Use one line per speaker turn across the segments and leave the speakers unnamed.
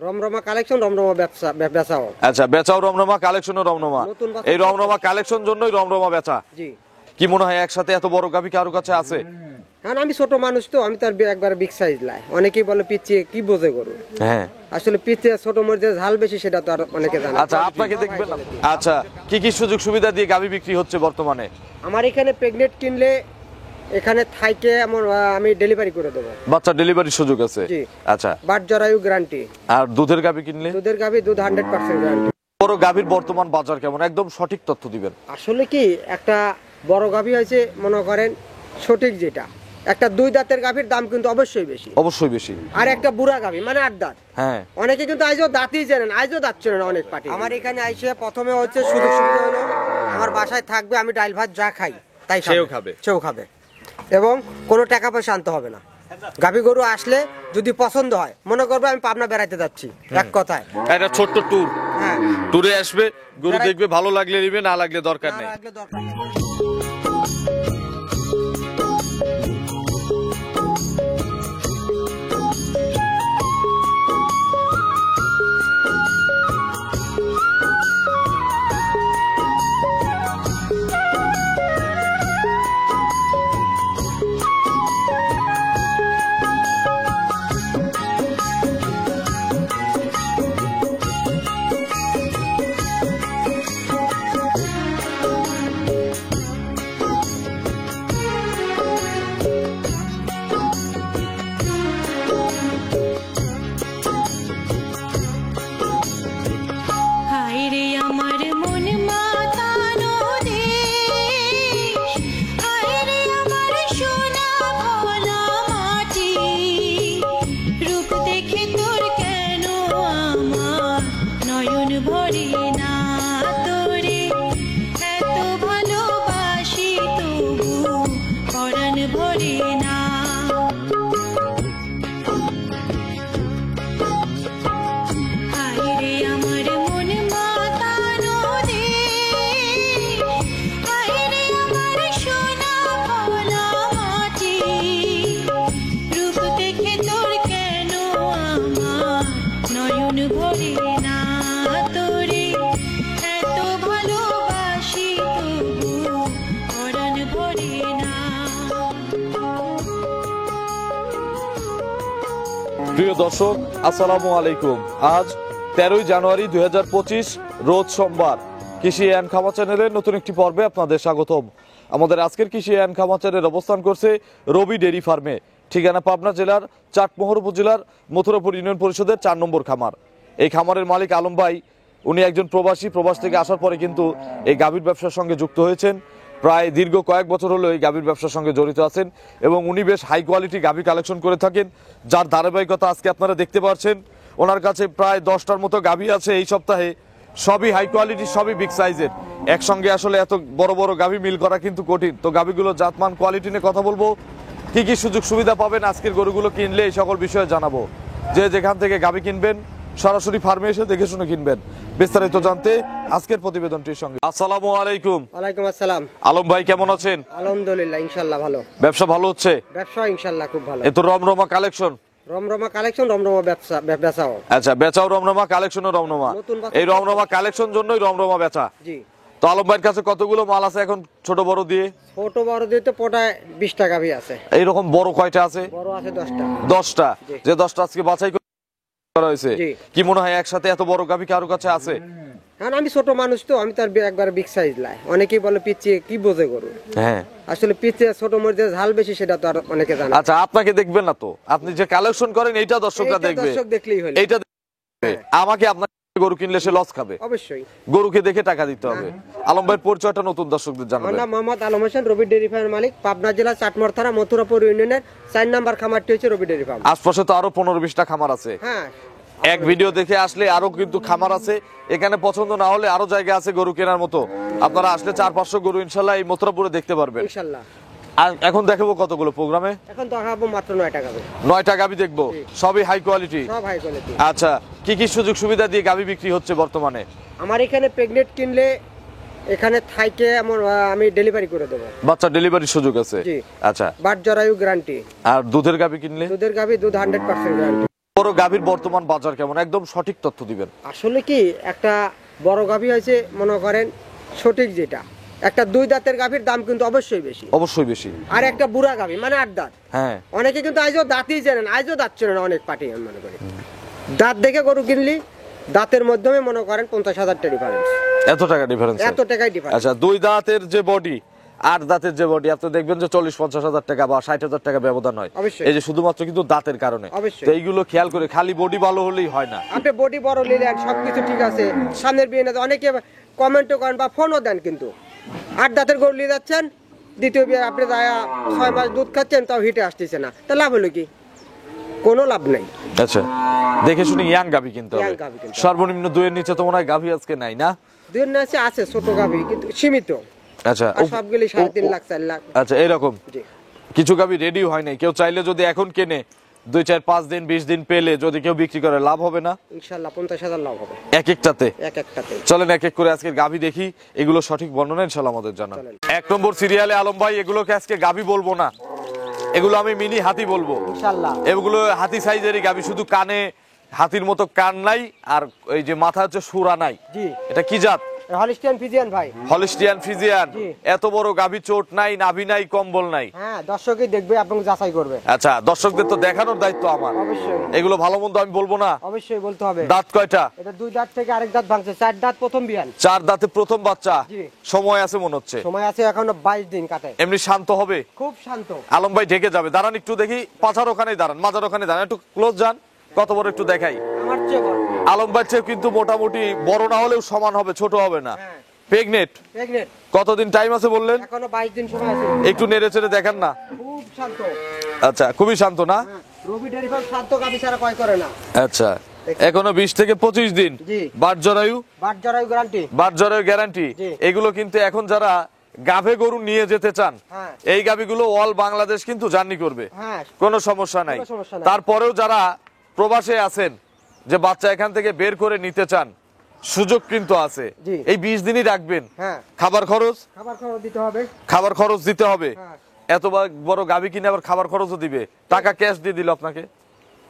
রমরমা কালেকশন, রমরমা ব্যবসা বেচাও।
আচ্ছা, বেচাও রমরমা, কালেকশনও রমরমা। এই রমরমা কালেকশন জন্যই রমরমা বেচা।
জি।
কি মনে হয় একসাথে এত বড় গাভী কারো কাছে আছে?
কারণ আমি ছোট মানুষ তো, আমি তার একবার বিগ সাইজ লাই। অনেকেই বলে পিছিয়ে কি বোঝে গরু।
হ্যাঁ,
আসলে পিছিয়ে ছোট মরিচের ঝাল বেশি, সেটা তো আর অনেকে জানে।
আচ্ছা, আপনাকে দেখবেন। আচ্ছা, কি কি সুযোগ সুবিধা দিয়ে গাভী বিক্রি হচ্ছে বর্তমানে?
আমার এখানে প্রেগনেন্ট কিনলে এখানে থাইকে আমি ডেলিভারি করে দেবো।
বাচ্চা ডেলিভারির সুযোগ আছে?
জি।
আচ্ছা,
বাট জরায়ু গ্যারান্টি।
আর দুধের গাভী কিনলে?
দুধের গাভী দুধ 100% গ্যারান্টি।
বড় গাভীর বর্তমান বাজার কেমন, একদম সঠিক তথ্য দিবেন।
আসলে কি, একটা বড় গাভী হয়েছে মনে করেন সঠিক যেটা, একটা 2 দাঁতের গাভীর দাম কিন্তু অবশ্যই বেশি।
অবশ্যই বেশি।
আর একটা বুড়া গাভী মানে 8 দাঁত।
হ্যাঁ,
অনেকে কিন্তু আইজও দাঁতই জানেন, আইজও দাঁত চেনেন অনেক পার্টি। আমার এখানে আইসে প্রথমে হচ্ছে সুযোগ সুবিধা হলো, আমার বাসায় থাকবে, আমি ডাল ভাত যা খাই তাই সেও খাবে এবং কোনো টাকা পয়সা আনতে হবে না। গাভী গরু আসলে যদি পছন্দ হয়, মনে করবে আমি পাবনা বেড়াইতে যাচ্ছি, এক কথায়
একটা ছোট্ট ট্যুর।
হ্যাঁ,
ট্যুরে আসবে, গরু দেখবে, ভালো লাগলে নিবে, না লাগলে দরকার নেই।
দরকার নেই।
প্রিয় দর্শক, আসসালামু আলাইকুম। আজ 13ই জানুয়ারি 2025, রোজ সোমবার। কৃষি অ্যান্ড খামার চ্যানেলের নতুন একটি পর্বে আপনাদের স্বাগতম। আমাদের আজকের কৃষি অ্যান্ড খামার চ্যানেল অবস্থান করছে রবি ডেইরি ফার্মে। ঠিকানা পাবনা জেলার চাটমোহর উপজেলার মথুরাপুর ইউনিয়ন পরিষদের 4 নম্বর খামার। এই খামারের মালিক আলম ভাই, উনি একজন প্রবাসী। প্রবাস থেকে আসার পরে কিন্তু এই গাভীর ব্যবসার সঙ্গে যুক্ত হয়েছেন। প্রায় দীর্ঘ কয়েক বছর হলো এই গাভীর ব্যবসার সঙ্গে জড়িত আছেন এবং উনি বেশ হাই কোয়ালিটি গাভী কালেকশন করে থাকেন, যার ধারাবাহিকতা আজকে আপনারা দেখতে পাচ্ছেন। ওনার কাছে প্রায় 10টার মতো গাভী আছে এই সপ্তাহে, সবই হাই কোয়ালিটি, সবই বিগ সাইজের। একসঙ্গে আসলে এত বড় বড় গাভী মিল করা কিন্তু কঠিন। তো গাভীগুলো জাতমান, কোয়ালিটি নিয়ে কথা বলবো, কি কি সুযোগ সুবিধা পাবেন আজকের গরুগুলো কিনলে, এই সকল বিষয়ে জানাবো। যে যেখান থেকে গাভী কিনবেন সরাসরি ফার্মে এসে দেখে শুনে কিনবেন। বিস্তারিত জানতে আজকের প্রতিবেদনটির সঙ্গে। আসসালামু আলাইকুম।
ওয়ালাইকুম আসসালাম।
আলম ভাই কেমন আছেন?
আলহামদুলিল্লাহ, ইনশাআল্লাহ ভালো।
ব্যবসা ভালো হচ্ছে?
ব্যবসা ইনশাআল্লাহ খুব ভালো।
এ তো রমরমা কালেকশন,
রমরমা কালেকশন, রমরমা বেচাও।
আচ্ছা, বেচাও রমরমা, কালেকশনও রমরমা। এই রমরমা কালেকশন জন্যই রমরমা বেচা।
জি।
তো আলম ভাইয়ের কাছে কতগুলো মাল আছে এখন, ছোট বড় দিয়ে?
ছোট বড় দিয়ে তো পোটায় 20টা গাভী আছে।
এইরকম বড় কয়টা আছে?
বড় আছে 10টা।
10টা। যে 10টা আজকে বাছাই করা হয়েছে। কি মনে হয় একসাথে এত বড় গাভী কারো কাছে আছে?
কারণ আমি ছোট মানুষ তো, আমি তার একবার বিগ সাইজ লাই। অনেকেই বলে পিছিয়ে কি বোঝে গরু।
হ্যাঁ,
আসলে পিছিয়ে ছোট মরিচের ঝাল বেশি, সেটা তো আর অনেকে জানে।
আচ্ছা, আপনাকে দেখবেন না তো, আপনি যে কালেকশন করেন এইটা দর্শকরা দেখবে।
দর্শক দেখলেই হলো।
এইটা আমাকে আপনার গরু কিনলে সে লস খাবে।
অবশ্যই
গরুকে দেখে টাকা দিতে হবে। আলম ভাইয়ের পরিচয়টা নতুন দর্শকদের জানাবেন।
আমার নাম মোহাম্মদ আলম হোসেন, রবি ডেইরি ফার্মের মালিক, পাবনা জেলা চাটমোহর থানা মথুরাপুর ইউনিয়নের 4 নম্বর খামারটি হচ্ছে রবি ডেইরি ফার্ম।
আশপাশে তো আরো 15-20টা খামার আছে।
হ্যাঁ,
এক ভিডিও দেখে আসলে আরো কিন্তু খামার আছে। এখানে পছন্দ না হলে আরো জায়গা আছে গরু কেনার মতো। আপনারা আসলে 400-500 গরু ইনশাল্লাহ এই মথুরাপুরে দেখতে পারবেন
ইনশাআল্লাহ।
আর এখন দেখাবো কতগুলো প্রোগ্রামে।
এখন দেখাবো মাত্র 9টা গাভী।
9টা গাভী দেখবো, সবই হাই কোয়ালিটি।
সব হাই কোয়ালিটি।
আচ্ছা, কি কি সুযোগ সুবিধা দিয়ে গাভী বিক্রি হচ্ছে বর্তমানে?
আমার এখানে প্রেগনেন্ট কিনলে এখানে থাইকে আমি ডেলিভারি করে দেবো।
বাচ্চা ডেলিভারির সুযোগ আছে?
জি।
আচ্ছা,
বাট জরায়ু গ্যারান্টি।
আর দুধের গাভী কিনলে?
দুধের গাভী দুধ 100% গ্যারান্টি।
বড় গাভীর বর্তমান বাজার কেমন, একদম সঠিক তথ্য দিবেন।
আসলে কি একটা বড় গাভী হয়েছে মনে করেন সঠিক যেটা, একটা 2 দাঁতের গাভীর দাম কিন্তু অবশ্যই বেশি,
অবশ্যই বেশি।
আর একটা বুড়া গাভী মানে 8 দাঁত।
হ্যাঁ,
অনেকে কিন্তু আজও দাঁতই জানেন, আজও দাঁত চেনে না অনেক পার্টি। আমি মনে করি দাঁত দেখে গরু কিনলি, দাঁতের মাধ্যমে মনে করেন 50,000 টাকা ডিফারেন্স।
এত টাকা ডিফারেন্স,
এত টাকাই ডিফারেন্স।
আচ্ছা 2 দাঁতের যে বডি 8 দাঁতের যে বডি, আপনি দেখবেন যে 40-50,000 টাকা বা 60,000 টাকা ব্যবধান হয়।
অবশ্যই।
এই যে শুধুমাত্র কিন্তু দাঁতের কারণে।
অবশ্যই।
তো এইগুলো খেয়াল করে, খালি বডি ভালো হলেই হয় না।
আপনি বডি বড় নিলেন, সবকিছু ঠিক আছে, সামনের বিয়ে অনেকে কমেন্টও করেন বা ফোনও দেন, কিন্তু 8 দাঁতের গরু নিয়ে যাচ্ছেন, দ্বিতীয় বিয়ে আপনি 6 মাস দুধ খাচ্ছেন, তাও হিটে আসতেছে না, তা লাভ হলো কি? কোনো লাভ নেই।
আচ্ছা, দেখে শুনে ইয়াং গাভী কিনতে হবে।
Young গাভী কিনতে হবে।
সর্বনিম্ন 2 এর নিচে তো মনে হয় গাভী আজকে নাই না?
দুধ না আছে ছোট গাভী, কিন্তু সীমিত।
আচ্ছা,
আর সবগুলি 3.5 লাখ 4 লাখ।
আচ্ছা এরকম
জি।
কিছু গাভী রেডি হয় নাই, কেউ চাইলে যদি এখন কেনে 2-4-5 দিন 20 দিন পেলে যদি কেউ বিক্রি করে, লাভ হবে না?
ইনশাআল্লাহ 50,000 লাভ হবে
এক একটাতে।
এক একটাতে।
চলেন এক এক করে আজকে গাভী দেখি, এগুলো সঠিক বর্ণনা ইনশাআল্লাহ আমাদের জানান।
চলেন।
1 নম্বর সিরিয়ালে আলম ভাই, এগুলোকে আজকে গাভী বলবো না, এগুলো আমি মিনি হাতি বলবো।
ইনশাআল্লাহ
এগুলো হাতি সাইজেরই গাভী, শুধু কানে হাতির মতো কান নাই, আর এই যে মাথা হচ্ছে সুরা নাই।
জি।
এটা কি জাত?
হলিস্টিয়ান ফিজিয়ান ভাই।
Holstein Friesian.
জি।
এত বড় গাভী, চোট নাই, নাভি নাই, কম্বল নাই।
হ্যাঁ, দর্শকই দেখবে এবং যাচাই করবে।
আচ্ছা, দর্শকদের তো দেখানোর দায়িত্ব আমার।
অবশ্যই।
এগুলো ভালো মন্দ আমি বলবো না?
অবশ্যই বলতে হবে।
দাঁত কয়টা?
এটা 2 দাঁত থেকে আরেক দাঁত ভাঙছে, 4 দাঁত প্রথম বিয়ান।
4 দাঁতে প্রথম বাচ্চা।
জি।
সময় আছে মনে হচ্ছে।
সময় আছে এখনো 22 দিন কাটে।
এমনি শান্ত হবে?
খুব শান্ত।
আলম ভাই ঢেকে যাবে, দাঁড়ান একটু দেখি, পাছার ওখানে দাঁড়ান, মাজার ওখানে দাঁড়ান, একটু ক্লোজ যান, কত বড় একটু দেখাই।
আমার চেয়ে বড়।
আলম ভাই চেয়ে কিন্তু মোটামুটি বড় না হলেও সমান হবে, ছোট হবে না।
হ্যাঁ।
প্রেগনেট?
প্রেগনেন্ট।
কতদিন টাইম আছে বললেন?
এখনো 22 দিন সময় আছে।
একটু নেড়ে চেড়ে দেখান না।
খুব শান্ত।
আচ্ছা, খুবই শান্ত না?
হ্যাঁ, রবি ডেয়ারি ফার্ম শান্ত গাভী ছাড়া কয় করে না।
আচ্ছা, এখনো 20 থেকে 25 দিন।
জি।
বাট জরায়ু?
বাট জরায়ু গ্যারান্টি।
বাট জরায়ু গ্যারান্টি।
জি।
এগুলো কিন্তু এখন যারা গাভে গরু নিয়ে যেতে চান,
হ্যাঁ।
এই গাভীগুলো অল বাংলাদেশ কিন্তু জার্নি করবে,
হ্যাঁ।
কোনো সমস্যা নাই।
কোনো সমস্যা নাই।
তারপরেও যারা প্রবাসে আছেন, যে বাচ্চা এখান থেকে বের করে নিতে চান, সুযোগ কিন্তু আছে।
জি।
এই 20 দিনই রাখবেন।
হ্যাঁ।
খাবার খরচ?
খাবার খরচ দিতে হবে।
খাবার খরচ দিতে হবে।
হ্যাঁ।
এত বড় গাভী কিনে আবার খাবার খরচও দিবে? টাকা ক্যাশ দিয়ে দিল আপনাকে?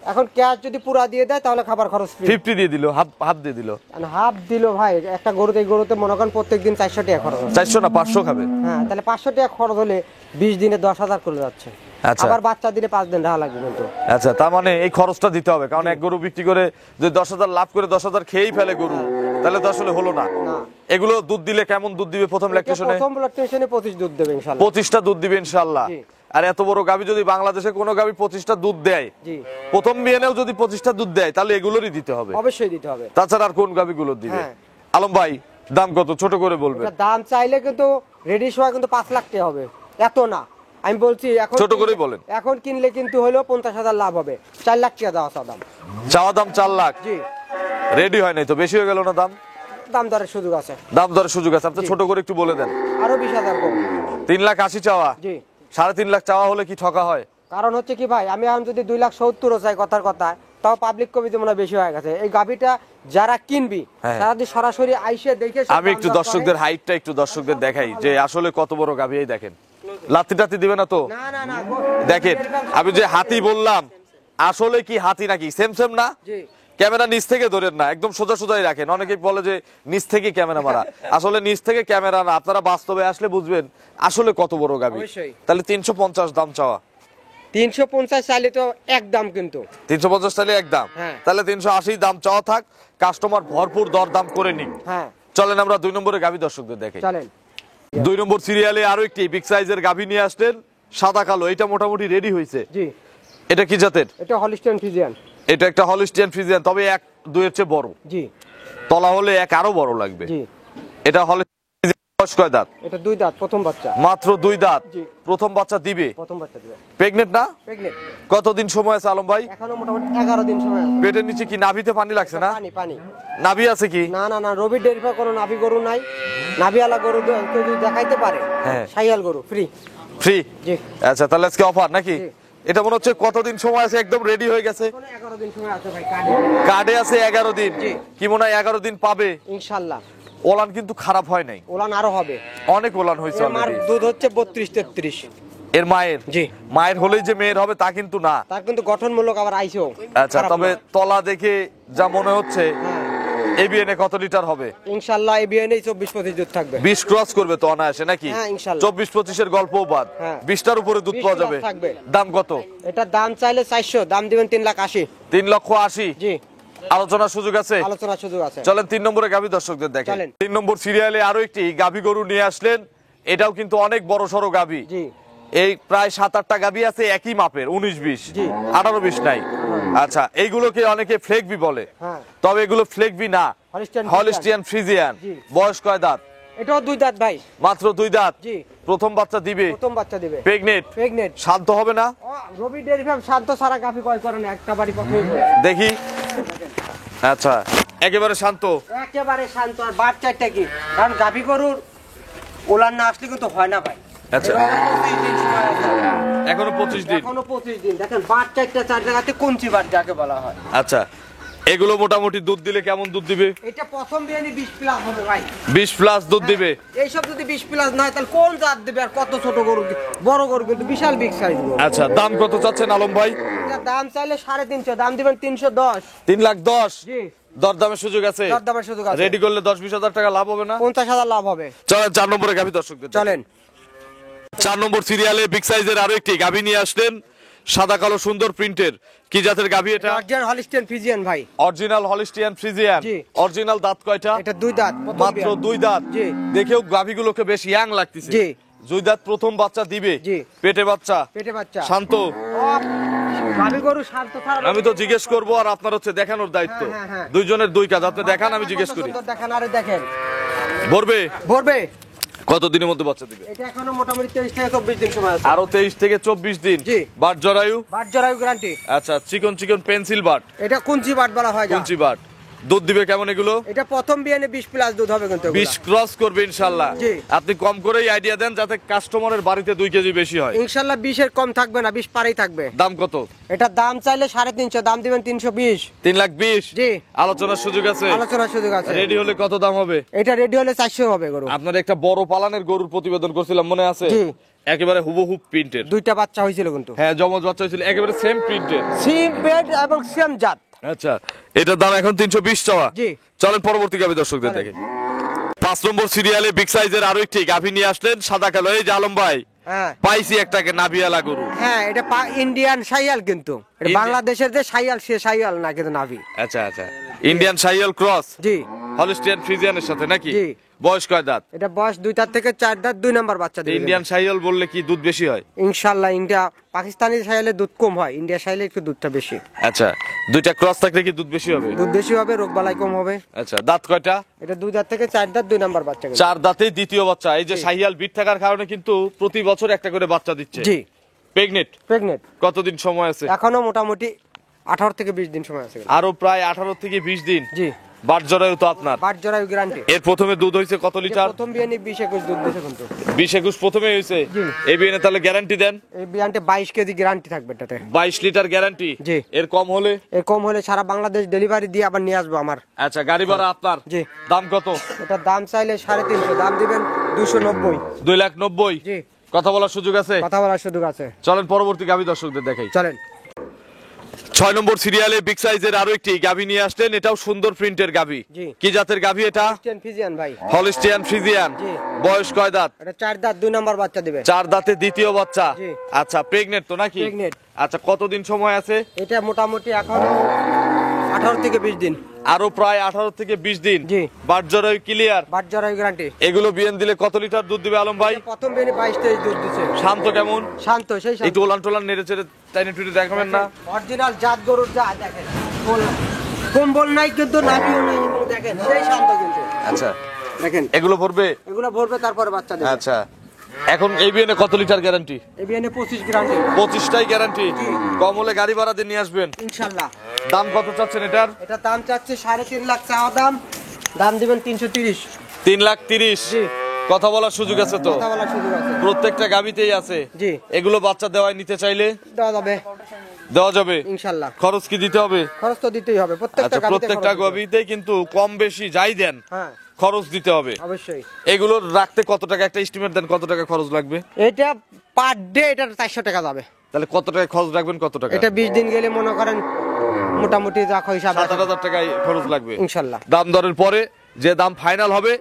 এখন ক্যাশ যদি পুরা দিয়ে দেয় তাহলে খাবার খরচ ফ্রি।
50 দিয়ে দিল, হাফ দিয়ে দিল।
হাফ দিল ভাই, একটা গরুতে, এই গরুতে মনে করেন প্রত্যেকদিন 400 টাকা খরচ হবে।
400 না 500 খাবে?
হ্যাঁ, তাহলে 500 টাকা খরচ হলে 20 দিনে 10,000 করে যাচ্ছে।
আচ্ছা।
আবার বাচ্চা দিলে 5 দিন রাখা লাগবে কিন্তু।
আচ্ছা, তার মানে এই খরচটা দিতে হবে, কারণ এক গরু বিক্রি করে যদি 10,000 লাভ করে 10,000 খেয়েই ফেলে গরু, তাহলে তো আসলে হলো না।
না।
এগুলো দুধ দিলে কেমন দুধ দিবে প্রথম ল্যাকটেশনে?
প্রথম ল্যাকটেশনে 25 দুধ দেবে ইনশাআল্লাহ।
25টা দুধ দিবে ইনশাআল্লাহ।
জি।
আর এত বড় গাভী যদি বাংলাদেশে কোনো গাভী 25টা দুধ দেয়,
জি।
প্রথম বিয়েনেও যদি 25টা দুধ দেয়, তাহলে এগুলোরই দিতে হবে।
অবশ্যই দিতে হবে।
তাছাড়া আর কোন গাভীগুলো দিবে?
হ্যাঁ।
আলম ভাই, দাম কত ছোট করে বলবেন?
এটা দাম চাইলে কিন্তু রেডি সময় কিন্তু 5 লাখ টাকা হবে, এত না। আমি বলছি এখন
ছোট করেই বলেন।
এখন কিনলে কিন্তু হলো 50,000 লাভ হবে। 4 লাখ টাকা দেওয়া দাম।
চাওয়া দাম 4 লাখ।
জি।
রেডি হয় নাই তো, বেশি হয়ে গেল না দাম?
দাম দরের সুযোগ আছে।
দাম দরের সুযোগ আছে, আপনি ছোট করে একটু বলে দেন।
আরো 20,000 কম।
3,80,000 চাওয়া?
জি।
3.5 লাখ চাওয়া হলে কি ঠকা হয়?
কারণ হচ্ছে কি ভাই, আমি এখন যদি 2,70,000 চাই কথার কথা, তাও পাবলিক কবিতে মনে হয় বেশি হয়ে গেছে। এই গাভিটা যারা কিনবি,
হ্যাঁ।
তারা যদি সরাসরি আইসে দেখে সব
আমি একটু
দাম দর
দর্শকদের
করে।
হাইটটা একটু দর্শকদের দেখাই যে আসলে কত বড় গাভী। এই দেখেন, লাত্তি টাত্তি দিবে না তো?
না না না।
দেখেন, আমি যে হাতি বললাম, আসলে কি হাতি নাকি সেম সেম না?
জি।
ক্যামেরা নিচ থেকে ধরেন না, একদম সোজা সোজাই রাখেন। অনেকেই বলে যে নিচ থেকে ক্যামেরা মারা, আসলে নিচ থেকে ক্যামেরা না, আপনারা বাস্তবে আসলে বুঝবেন আসলে কত বড় গাভী।
অবশ্যই।
তাহলে 350 দাম চাওয়া?
350 চাইলে তো এক দাম কিন্তু।
350 চাইলে এক দাম।
হ্যাঁ।
তাহলে 380 দাম চাওয়া থাক, কাস্টমার ভরপুর দর দাম করে নিক।
হ্যাঁ।
চলেন আমরা 2 নম্বরে গাভী দর্শকদের দেখাই।
চলেন।
2 নম্বর সিরিয়ালে আরো একটি বিগ সাইজের গাভী নিয়ে আসলেন, সাদা কালো। এটা মোটামুটি রেডি হয়েছে।
জি।
এটা কি জাতের?
এটা হলিস্টিয়ান ফিজিয়ান।
এটা একটা হলিস্টিয়ান ফ্রিজিয়ান, তবে 1-2 এর চেয়ে বড়।
জি।
তলা হলে এক আরো বড় লাগবে।
জি।
এটা হলিস্টিয়ান, বয়স কয় দাঁত?
এটা 2 দাঁত প্রথম বাচ্চা।
মাত্র 2 দাঁত।
জি।
প্রথম বাচ্চা দিবে?
প্রথম বাচ্চা দিবে।
প্রেগনেন্ট না?
প্রেগনেন্ট।
কতদিন সময় আছে আলম ভাই?
এখনো মোটামুটি 11 দিন সময় আছে।
পেটের নিচে কি নাভিতে পানি লাগছে না?
পানি পানি।
নাভি আছে কি?
না না না, রবি ডেয়ারি ফার্ম কোনো নাভি গরু নাই। নাভিওয়ালা গরু কেউ যদি দেখাইতে পারে,
হ্যাঁ।
সাইয়াল গরু ফ্রি।
ফ্রি?
জি।
আচ্ছা, তাহলে আজকে অফার নাকি?
জি।
এটা মনে হচ্ছে কতদিন সময় আছে, একদম রেডি হয়ে গেছে?
এখনো 11 দিন সময় আছে ভাই কার্ডে।
কার্ডে আছে 11 দিন।
জি।
কি মনে হয় 11 দিন পাবে?
ইনশাআল্লাহ।
ওলান কিন্তু খারাপ হয় নাই,
ওলান আরো হবে।
অনেক ওলান হয়েছে
আমার
অলরেডি।
দুধ হচ্ছে 32-33।
এর মায়ের?
জি।
মায়ের হলেই যে মেয়ের হবে তা কিন্তু না।
তার কিন্তু গঠনমূলক আবার আইছেও।
আচ্ছা, তবে তলা দেখে যা মনে হচ্ছে এবিএন এ কত লিটার হবে?
ইনশাআল্লাহ এবিএন 24-25 দুধ থাকবে।
20 ক্রস করবে তো অনায়াসে নাকি?
হ্যাঁ, ইনশাআল্লাহ।
24-25 এর গল্পও বাদ,
হ্যাঁ।
20টার উপরে দুধ
20
পাওয়া যাবে।
থাকবে।
দাম কত?
এটা দাম চাইলে 400, দাম দিবেন 3,80,000।
3,80,000।
জি,
আলোচনার সুযোগ আছে?
আলোচনার সুযোগ আছে।
চলেন 3 নম্বরে গাভী দর্শকদের দেখেন।
চলেন।
3 নম্বর সিরিয়ালে আরো একটি গাভী গরু নিয়ে আসলেন। এটাও কিন্তু অনেক বড় সড়ো গাভী।
জি,
এই প্রায় 7-8টা গাভী আছে একই মাপের, 19-20,
জি।
18-20 নাই। আচ্ছা, এইগুলোকে অনেকে ফ্লেগবি বলে,
হ্যাঁ।
তবে এগুলো ফ্লেগবি না, হলিস্টিয়ান ফ্রিজিয়ান।
জি।
বয়স কয় দাঁত?
এটাও 2 দাঁত ভাই।
মাত্র 2 দাঁত।
জি।
প্রথম বাচ্চা দিবে?
প্রথম বাচ্চা দিবে।
প্রেগনেন্ট। শান্ত হবে না?
রবি ডেয়ারি ফার্ম শান্ত সারা গাভী কয় করে না, একটা বাড়ি পথে
দেখি। আচ্ছা, একেবারে শান্ত।
একেবারে শান্ত। আর বাচ্চাটা কি, কারণ গাভী গরুর ওলান না আসলে কিন্তু হয় না ভাই।
আচ্ছা,
এখনো 25 দিন।
এখনো 25 দিন।
এখনো 25 দিন। দেখেন বাচ্চাটা 4 জায়গাতে কঞ্চি বাট যাকে বলা হয়।
আচ্ছা, এগুলো মোটামুটি দুধ দিলে কেমন দুধ দিবে?
এটা প্রথম বিয়ানি 20 প্লাস হবে ভাই।
20 প্লাস দুধ দিবে।
এইসব যদি 20 প্লাস না হয় তাহলে কোন জাত দেবে? আর কত ছোট গরু, বড় গরু কিন্তু বিশাল বিগ সাইজ গরু।
আচ্ছা, দাম কত চাচ্ছেন আলম ভাই?
এটা দাম চাইলে 350, দাম দিবেন 310।
3,10,000।
জি,
দরদামের সুযোগ আছে?
দরদামের সুযোগ আছে।
রেডি করলে 10-20 হাজার টাকা লাভ হবে না?
50,000 লাভ হবে।
চলেন 4 নম্বরে গাভী দর্শকদের দেখেন।
চলেন।
4 নম্বর সিরিয়ালে বিগ সাইজের আরো একটি গাভী নিয়ে আসলেন, সাদা কালো সুন্দর প্রিন্টের। কি জাতের গাভী এটা?
অরিজিনাল হলিস্টিয়ান ফ্রিজিয়ান ভাই।
Original Holstein Friesian.
জি।
অরিজিনাল দাঁত কয়টা?
এটা 2 দাঁত। প্রথম
মাত্র
বিয়ান।
2 দাঁত।
জি।
দেখেও গাভীগুলোকে বেশ ইয়াং লাগতেছে।
জি।
2 দাঁত প্রথম বাচ্চা দিবে।
জি।
পেটে বাচ্চা।
পেটে বাচ্চা।
শান্ত।
গাভী গরু শান্ত ছাড়া।
আমি তো জিজ্ঞেস করবো আর আপনার হচ্ছে দেখানোর দায়িত্ব।
হ্যাঁ।
দুইজনের 2 কাজ, আপনি দেখান আমি জিজ্ঞেস করি।
সুন্দর দেখেন, আরে দেখেন।
ভরবে?
ভরবে।
কত দিনের মধ্যে বাচ্চা দিবে?
এটা এখনো মোটামুটি 23 থেকে 24 দিন সময় আছে।
আরো 23 থেকে 24 দিন।
জি।
বাট জরায়ু?
বাট জরায়ু গ্যারান্টি।
আচ্ছা, চিকন পেন্সিল বাট।
এটা কুঞ্চি বাট বলা হয় যা।
কুঞ্চি বাট। দুধ দিবে কেমন এগুলো?
এটা প্রথম বিয়ানে 20 প্লাস দুধ হবে কিন্তু।
20 ক্রস করবে ইনশাআল্লাহ।
জি।
আপনি কম করেই আইডিয়া দেন যাতে কাস্টমারের বাড়িতে 2 কেজি বেশি হয়।
ইনশাআল্লাহ 20 এর কম থাকবে না, 20 পারেই থাকবে।
দাম কত?
এটা দাম চাইলে 350, দাম দিবেন 320।
3,20,000।
জি।
আলোচনার সুযোগ আছে?
আলোচনার সুযোগ আছে।
রেডি হলে কত দাম হবে?
এটা রেডি হলে 400 হবে গরু।
আপনার একটা বড় পালানের গরুর প্রতিবেদন করছিলাম, মনে আছে?
জি।
একেবারে হুবহু প্রিন্টের।
2টা বাচ্চা হয়েছিল কিন্তু।
হ্যাঁ, জমজ বাচ্চা হয়েছিল, একেবারে সেম প্রিন্টের।
সিম বেড এবং সেম জাত।
আচ্ছা, এটার দাম এখন 320 চাওয়া।
জি।
চলেন পরবর্তী গাভী দর্শকদের দেখে। 5 নম্বর সিরিয়ালে বিগ সাইজের আরো একটি গাভী নিয়ে আসলেন, সাদা কালো। এই যে আলম ভাই,
হ্যাঁ
পাইছি একটাকে নাভিয়ালা গরু।
হ্যাঁ, এটা ইন্ডিয়ান শাইয়াল কিন্তু। এটা বাংলাদেশের যে শাইয়াল, সে শাইয়াল না কিন্তু নাভি।
আচ্ছা, ইন্ডিয়ান শাইয়াল ক্রস।
জি।
হলিস্টিয়ান ফ্রিজিয়ানের সাথে নাকি?
জি।
বয়স কয় দাঁত?
এটা বয়স 2 দাঁত থেকে 4 দাঁত, 2 নাম্বার বাচ্চা দিবে।
ইন্ডিয়ান শাইয়াল বললে কি দুধ বেশি হয়?
ইনশাআল্লাহ ইন্ডিয়া পাকিস্তানি শাইয়ালে দুধ কম হয়, ইন্ডিয়া শাইয়ালে একটু দুধটা বেশি।
আচ্ছা, 2টা ক্রস থাকলে কি দুধ বেশি হবে?
দুধ বেশি হবে, রোগ বালাই কম হবে।
আচ্ছা, দাঁত কয়টা?
এটা 2 দাঁত থেকে 4 দাঁত, 2 নাম্বার বাচ্চা কিন্তু।
4 দাঁতেই দ্বিতীয় বাচ্চা। এই যে শাইয়াল বিট থাকার কারণে কিন্তু প্রতি বছর একটা করে বাচ্চা দিচ্ছে।
জি।
প্রেগনেন্ট। কতদিন সময় আছে?
এখনো মোটামুটি 18 থেকে 20 দিন সময় আছে।
আরো প্রায় 18 থেকে 20 দিন।
জি।
বাট জরায়ু তো আপনার?
বাট জরায়ু গ্যারান্টি।
এর প্রথমে দুধ হইছে কত লিটার?
প্রথম বিয়ানে 20-21 দুধ দিয়েছে কিন্তু।
20-21 প্রথমে হইছে।
জি।
এই বিয়ানে তাহলে গ্যারান্টি দেন?
এই বিয়ানটা 22 কেজি গ্যারান্টি থাকবে এটাতে।
22 লিটার গ্যারান্টি?
জি।
এর কম হলে?
এর কম হলে সারা বাংলাদেশ ডেলিভারি দিয়ে আবার নিয়ে আসবো আমার।
আচ্ছা, গাড়ি ভাড়া আপনার?
জি।
দাম কত?
এটা দাম চাইলে 350, দাম দিবেন 290।
2,90,000।
জি।
কথা বলার সুযোগ আছে?
কথা বলার সুযোগ আছে।
চলেন পরবর্তী গাভী দর্শকদের দেখাই।
চলেন।
6 নম্বর সিরিয়ালে বিগ সাইজের আরো একটি গাভী নিয়ে আসলেন, এটাও সুন্দর প্রিন্টের গাভী।
জি।
কি জাতের গাভী এটা?
হলিস্টিয়ান ফ্রিজিয়ান ভাই।
Holstein Friesian.
জি।
বয়স কয় দাঁত?
এটা 4 দাঁত, 2 নাম্বার বাচ্চা দিবে।
4 দাঁতে দ্বিতীয় বাচ্চা।
জি।
আচ্ছা, প্রেগনেন্ট তো নাকি?
Pregnant।
আচ্ছা, কতদিন সময় আছে?
এটা মোটামুটি এখন 18 থেকে 20 দিন।
আরো প্রায় 18 থেকে 20 দিন।
জি।
বাট জরায়ু ক্লিয়ার।
বাট জরায়ু গ্যারান্টি।
এগুলো বিয়ান দিলে কত লিটার দুধ দিবে আলম ভাই?
প্রথম বিয়ানে 22-23 দুধ দিছে।
শান্ত কেমন?
শান্ত, সেই শান্ত।
একটু ওলান টোলান নেড়ে চেড়ে টাইনে টুইনে দেখাবেন না?
অরিজিনাল জাত গরুর যা দেখেন। কম্বল নাই কিন্তু, নাভিও নাই কিন্তু, দেখেন সেই শান্ত কিন্তু।
আচ্ছা,
দেখেন
এগুলো ভরবে?
এগুলো ভরবে, তারপরে বাচ্চা দেবে।
আচ্ছা, এখন এই বিয়ানে কত লিটার গ্যারান্টি?
এই বিয়ানে 25 গ্যারান্টি।
25টাই গ্যারান্টি। কম হলে গাড়ি ভাড়া দিয়ে নিয়ে আসবেন।
ইনশাআল্লাহ।
দাম কত চাচ্ছেন এটার?
এটা দাম চাচ্ছে 3.5 লাখ চাওয়া দাম, দাম দিবেন 330।
3,30,000।
জি।
কথা বলার সুযোগ আছে তো?
কথা বলার সুযোগ আছে।
প্রত্যেকটা গাভীতেই আছে।
জি।
এগুলো বাচ্চা দেওয়ায় নিতে চাইলে
দেওয়া যাবে
দেওয়া যাবে
ইনশাআল্লাহ।
খরচ কি দিতে হবে?
খরচ তো দিতেই হবে, প্রত্যেকটা
আচ্ছা,
গাভীতে
প্রত্যেকটা
খরচ দিতে হবে।
গাভীতে কিন্তু কম বেশি যাই দেন
হ্যাঁ,
খরচ দিতে হবে
অবশ্যই।
এগুলো রাখতে কত টাকা একটা এস্টিমেট দেন, কত টাকা খরচ লাগবে?
এটা পার ডে এটা 400 টাকা যাবে।
তাহলে কত টাকা খরচ রাখবেন, কত টাকা?
এটা 20 দিন গেলে মনে করেন মোটামুটি রাখো হিসাব
7,000 টাকা খরচ লাগবে
ইনশাআল্লাহ।
দাম দরের পরে যে দাম ফাইনাল হবে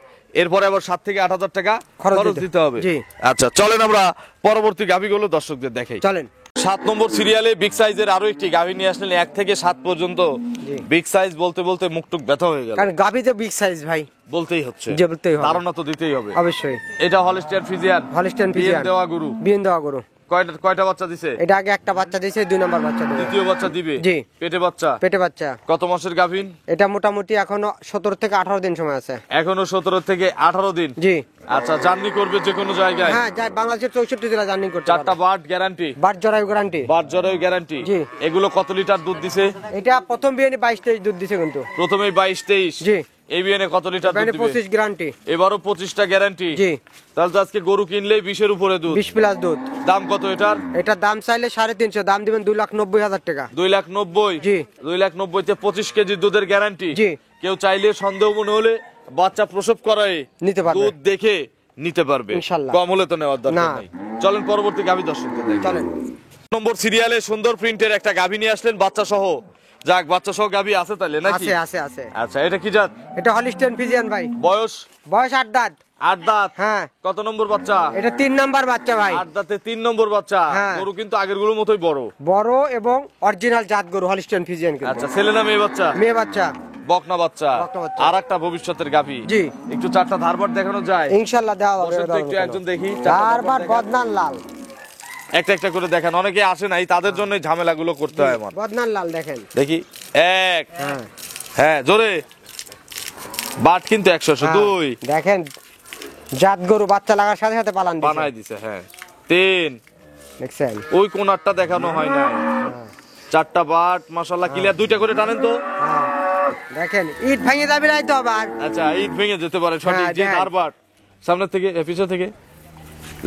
এরপরে আবার 7 থেকে 8,000 টাকা খরচ দিতে হবে।
জি।
আচ্ছা চলেন আমরা পরবর্তী গাভীগুলো দর্শকদের দেখাই।
চলেন।
7 নম্বর সিরিয়ালে বিগ সাইজের আরো একটি গাভী নিয়ে আসলেন, 1 থেকে 7 পর্যন্ত। বিগ সাইজ বলতে বলতে মুখটুক ব্যথা হয়ে গেল,
কারণ গাভী তো বিগ সাইজ ভাই,
বলতেই হচ্ছে,
বলতেই হবে,
ধারণা তো দিতেই হবে
অবশ্যই।
এটা হলিস্টিয়ান ফ্রিজিয়ান,
হলিস্টিয়ান ফ্রিজিয়ান
দেওয়া গরু,
বিয়েন দেওয়া গরু।
কয়টা বাচ্চা দিছে?
এটা আগে একটা বাচ্চা দিয়েছে, 2 নাম্বার বাচ্চা দিবে,
দ্বিতীয় বাচ্চা দিবে।
জি।
পেটে বাচ্চা?
পেটে বাচ্চা।
কত মাসের গাভীন?
এটা মোটামুটি এখনো 17 থেকে 18 দিন সময় আছে।
এখনো 17 থেকে 18 দিন।
জি।
আচ্ছা জার্নি করবে যে কোনো জায়গায়?
হ্যাঁ, যাই বাংলাদেশের 64 জেলা জার্নি করতে পারবে।
4টা বাট গ্যারান্টি?
বাট জরায়ু গ্যারান্টি।
বাট জরায়ু গ্যারান্টি।
জি।
এগুলো কত লিটার দুধ দিছে?
এটা প্রথম বিয়ানে 22-23 দুধ দিছে কিন্তু।
প্রথমেই 22-23?
জি।
এই বিয়ানে কত লিটার দুধ দিবে?
25 গ্যারান্টি।
এবারও 25টা গ্যারান্টি?
জি।
তাহলে তো আজকে গরু কিনলেই 20-এর উপরে দুধ।
20 প্লাস দুধ।
দাম কত এটার?
এটার দাম চাইলে 350, দাম দিবেন 2,90,000 টাকা।
2,90,000?
জি।
2,90,000 তে 25 কেজি দুধের গ্যারান্টি?
জি।
কেউ চাইলে সন্দেহ মনে হলে বাচ্চা প্রসব করায়
নিতে পারবে,
দুধ দেখে নিতে পারবে
ইনশাআল্লাহ।
কম হলে তো নেওয়ার দরকার
না।
নাই। চলেন পরবর্তী গাভী দর্শকদের দেখাই।
চলেন।
নম্বর সিরিয়ালে সুন্দর প্রিন্টের একটা গাভী নিয়ে আসলেন বাচ্চা সহ। যাক, বাচ্চা সহ গাভী আছে তাইলে নাকি?
আছে আছে আছে।
আচ্ছা এটা কি জাত?
এটা হলিস্টিয়ান ফ্রিজিয়ান ভাই।
বয়স?
বয়স 8 দাঁত।
8 দাঁত?
হ্যাঁ।
কত নম্বর বাচ্চা?
এটা 3 নাম্বার বাচ্চা ভাই।
8 দাঁতে 3 নম্বর বাচ্চা।
হ্যাঁ।
গরু কিন্তু আগের গরুর মতোই বড়।
বড় এবং অরিজিনাল জাত গরু হলিস্টিয়ান ফ্রিজিয়ান কিন্তু।
আচ্ছা ছেলে না মেয়ে বাচ্চা?
মেয়ে বাচ্চা।
বকনা বাচ্চা।
বকনা বাচ্চা।
আর একটা ভবিষ্যতের গাভী।
জি।
একটু 4টা ধারবার দেখানো যায়?
ইনশাআল্লাহ দেওয়া হবে।
বসেন তো একটু একজন দেখি।
চারবার বদনান লাল।
একটা একটা করে দেখান, অনেকে আসে নাই, তাদের জন্য ঝামেলাগুলো করতে হয় আমার।
বদনান লাল দেখেন।
দেখি। 1।
হ্যাঁ।
হ্যাঁ জোরে। বাট কিন্তু 100। 2।
দেখেন জাত গরু বাচ্চা লাগার সাথে সাথে পালান দিছে।
বানাই দিছে। হ্যাঁ। 3।
দেখছেন?
ওই কোনারটা দেখানো হয় না। 4টা বাট মাশাআল্লাহ ক্লিয়ার। 2টা করে টানেন তো।
হ্যাঁ। দেখেন ইট ভেঙে যাবে নাই তো আবার।
আচ্ছা ইট ভেঙে যেতে পারে সঠিক।
হ্যাঁ,
যে
দেখেন।
ধারবার সামনে থেকে পিছন থেকে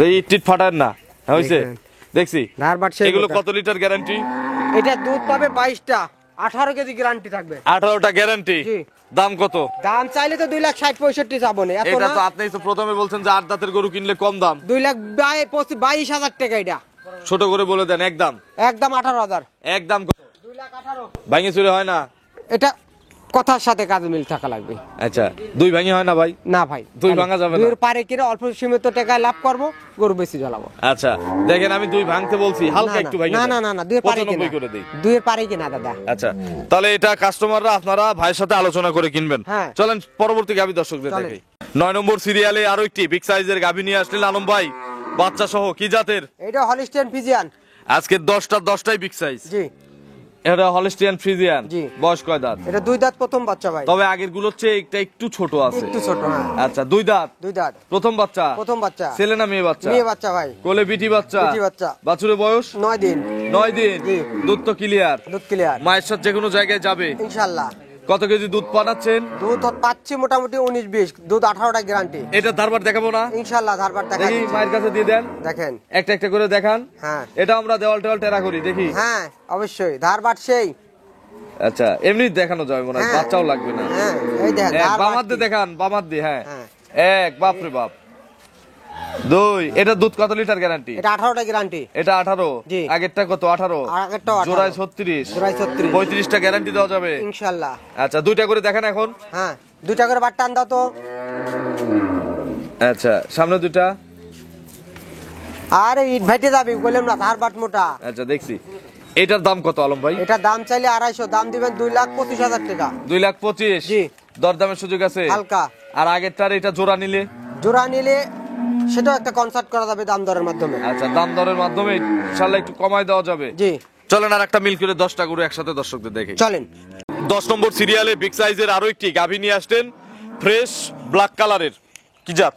এই ইট টিট ফাটায় না। হইছে?
দেখেন।
দেখছি।
ধারবার সেই
এগুলো
মোটা।
কত লিটার গ্যারান্টি?
এটা দুধ পাবে 22টা, 18 কেজি গ্যারান্টি থাকবে।
18টা গ্যারান্টি।
জি।
দাম কত?
দাম চাইলে তো 2,60,65 যাবো না, এত
এটা
না।
তো আপনি তো প্রথমে বলছেন যে 8 দাঁতের গরু কিনলে কম দাম।
2,22,000 টাকা এটা।
ছোট করে বলে দেন একদম।
একদম 18,000।
একদম
2,18,000।
ভাঙে চুরে হয় না?
এটা কথার সাথে কাজে মিল থাকা লাগবে।
আচ্ছা 2 ভাঙে হয় না ভাই?
না ভাই,
2 ভাঙা যাবে না।
2 পারে কিনে অল্প সীমিত টাকায় লাভ করব, গরু বেশি জ্বালাবো।
আচ্ছা দেখেন আমি 2 ভাঙতে বলছি, হালকা একটু ভাঙে
না না না না, 2 পারে কিনা।
95 করে দেই।
2 পারে কিনা দাদা।
আচ্ছা তাহলে এটা কাস্টমাররা আপনারা ভাইয়ের সাথে আলোচনা করে কিনবেন।
হ্যাঁ।
চলেন পরবর্তী গাভী দর্শকদের
চলেন।
দেখাই। 9 নম্বর সিরিয়ালে আরো একটি বিগ সাইজের গাভী নিয়ে আসলেন আলম ভাই, বাচ্চা সহ। কি জাতের?
এটা হলিস্টিয়ান ফ্রিজিয়ান।
আজকে 10টাই বিগ সাইজ।
জি।
এটা হলিস্টিয়ান ফ্রিজিয়ান।
জি।
বয়স কয় দাঁত?
এটা 2 দাঁত প্রথম বাচ্চা ভাই।
তবে আগের গুলোর চেয়ে একটা একটু ছোট আছে।
একটু ছোট। হ্যাঁ।
আচ্ছা 2 দাঁত?
2 দাঁত
প্রথম বাচ্চা?
প্রথম বাচ্চা।
ছেলে না মেয়ে বাচ্চা?
মেয়ে বাচ্চা ভাই।
কোলে বিটি বাচ্চা?
বিটি বাচ্চা।
বাছুরের বয়স?
9 দিন।
9 দিন।
জি।
দুধ তো ক্লিয়ার?
দুধ ক্লিয়ার
মায়ের সাথে যে কোনো জায়গায় যাবে
ইনশাআল্লাহ।
কত কেজি দুধ পাঠাচ্ছেন?
দুধ পাচ্ছি মোটামুটি 19-20, দুধ 18টা গ্যারান্টি।
এটা ধারবার দেখাবো না?
ইনশাআল্লাহ ধারবার দেখা
দেখি
দিচ্ছি।
মায়ের কাছে দিয়ে দেন।
দেখেন।
একটা একটা করে দেখান।
হ্যাঁ।
এটা আমরা দেওয়াল টেওয়াল টেরা করি দেখি।
হ্যাঁ অবশ্যই ধারবার সেই।
আচ্ছা এমনি দেখানো যাবে মনে হয়,
হ্যাঁ।
বাচ্চাও লাগবে না।
হ্যাঁ এই দেখেন
বামার দিয়ে দেখান, বামার দিয়ে। হ্যাঁ।
হ্যাঁ।
1 বাপরে বাপ। 2 এটা দুধ কত লিটার গ্যারান্টি?
এটা 18টা গ্যারান্টি।
এটা 18।
জি।
আগেরটা কত? 18।
আগেরটাও 18।
জোড়ায় 36।
জোড়ায় 36।
35টা গ্যারান্টি দেওয়া যাবে
ইনশাআল্লাহ।
আচ্ছা 2টা করে দেখান এখন।
হ্যাঁ 2টা করে বাট টান দাও তো।
আচ্ছা সামনে 2টা।
আরে ইট ভাইটে যাবি বললাম না, ধারবাট মোটা।
আচ্ছা দেখছি। এটার দাম কত আলম ভাই?
এটা দাম চাইলে 250, দাম দিবেন 2,25,000 টাকা।
2,25,000?
জি।
দরদামের সুযোগ আছে
হালকা।
আর আগেরটার এটা জোড়া নিলে?
জোড়া নিলে সেটাও একটা কনসার্ট করা যাবে দাম দরের মাধ্যমে।
আচ্ছা দাম দরের মাধ্যমে ইনশাআল্লাহ একটু কমায় দেওয়া যাবে।
জি।
চলেন আর একটা মিল করে 10টা গরু একসাথে দর্শকদের দেখি।
চলেন।
10 নম্বর সিরিয়ালে বিগ সাইজের আরো একটি গাভী নিয়ে আসলেন, ফ্রেশ ব্ল্যাক কালারের। কি জাত?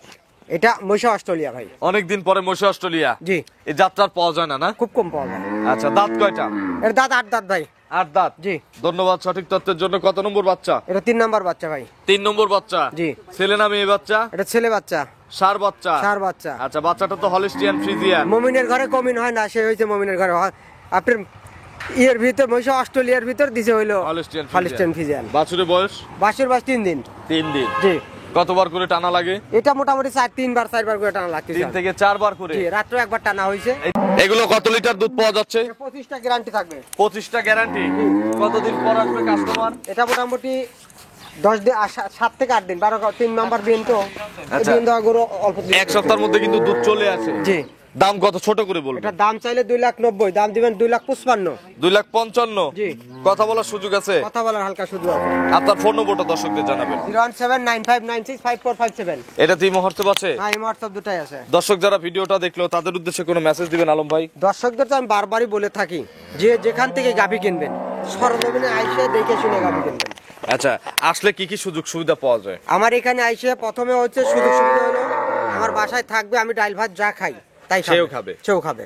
এটা মহিষা অস্ট্রেলিয়া ভাই।
অনেকদিন পরে মহিষা অস্ট্রেলিয়া।
জি।
এই জাতটার পাওয়া যায় না? না
খুব কম পাওয়া যায়।
আচ্ছা দাঁত কয়টা?
এর দাঁত 8 দাঁত ভাই।
8 দাঁত।
জি।
ধন্যবাদ সঠিক তথ্যের জন্য। কত নম্বর বাচ্চা?
এটা 3 নাম্বার বাচ্চা ভাই।
3 নম্বর বাচ্চা।
জি।
ছেলে না মেয়ে বাচ্চা?
এটা ছেলে বাচ্চা।
ষাঁড় বাচ্চা?
ষাঁড় বাচ্চা।
আচ্ছা বাচ্চাটা তো হলিস্টিয়ান ফ্রিজিয়ান।
মমিনের ঘরে কমিন হয় না, সে হইছে মমিনের ঘরে। আপনার ইয়ের ভিতর মহিষা অস্ট্রেলিয়ার ভিতর দিছে হইলো
হলিস্টিয়ান
হলিস্টিয়ান ফ্রিজিয়ান।
বাছুরের বয়স?
বাছুর 3 দিন।
3 দিন।
জি।
কতবার করে টানা লাগে?
এটা মোটামুটি 3-4 বার করে টানা লাগতেছে।
3 থেকে 4 বার করে।
জি, রাত্রে একবার টানা হয়েছে।
এগুলো কত লিটার দুধ পাওয়া যাচ্ছে?
25টা গ্যারান্টি থাকবে।
25টা গ্যারান্টি। কতদিন পর আসবে কাস্টমার?
এটা মোটামুটি 10 দিন 7 থেকে 8 দিন 3 নাম্বার দিন তো
আচ্ছা।
দিন দেওয়া গরু অল্প দিন।
এক সপ্তাহের মধ্যে কিন্তু দুধ চলে আসে।
জি।
দাম কত ছোট করে বলবেন?
এটা দাম চাইলে 2,90,000, দাম দিবেন 2,55,000।
2,55,000।
জি।
কথা বলার সুযোগ আছে?
কথা বলার হালকা সুযোগ আছে।
আপনার ফোন নম্বরটা দর্শকদের জানাবেন।
01795965457।
এটা টিম হোয়াটসঅ্যাপ আছে?
হ্যাঁ, এই হোয়াটসঅ্যাপ দুটাই আছে।
দর্শক যারা ভিডিওটা দেখলো তাদের উদ্দেশ্যে কোনো মেসেজ দিবেন আলম ভাই?
দর্শকদের তো আমি বারবারই বলে থাকি যে যেখান থেকে গাভী কিনবেন সরজমিনে আইসে দেখে শুনে গাভী কিনবেন।
আচ্ছা, আসলে কি কি সুযোগ সুবিধা পাওয়া যায়?
আমার এখানে আইসে প্রথমে হচ্ছে সুযোগ সুবিধা হলো আমার বাসায় থাকবে, আমি ডাল ভাত যা খাই তাই সেও খাবে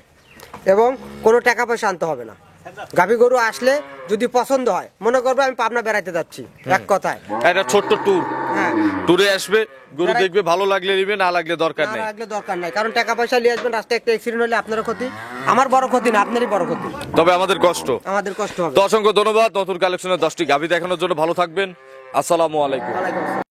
এবং কোনো টাকা পয়সা আনতে হবে না। গাভী গরু আসলে যদি পছন্দ হয়, মনে করবে আমি পাবনা বেড়াইতে যাচ্ছি, এক কথায়
এটা ছোট্ট ট্যুর।
হ্যাঁ,
ট্যুরে আসবে, গরু দেখবে, ভালো লাগলে নিবে, না লাগলে দরকার
না
নেই।
লাগলে দরকার নাই, কারণ টাকা পয়সা নিয়ে আসবেন, রাস্তায় একটা অ্যাক্সিডেন্ট হলে আপনারও ক্ষতি, আমার বড় ক্ষতি না, আপনারই বড় ক্ষতি,
তবে আমাদের কষ্ট।
আমাদের কষ্ট হবে।
তো অসংখ্য ধন্যবাদ নতুন কালেকশনের 10টি গাভী দেখানোর জন্য। ভালো থাকবেন। আসসালামু আলাইকুম।
ওয়ালাইকুম আসসালাম।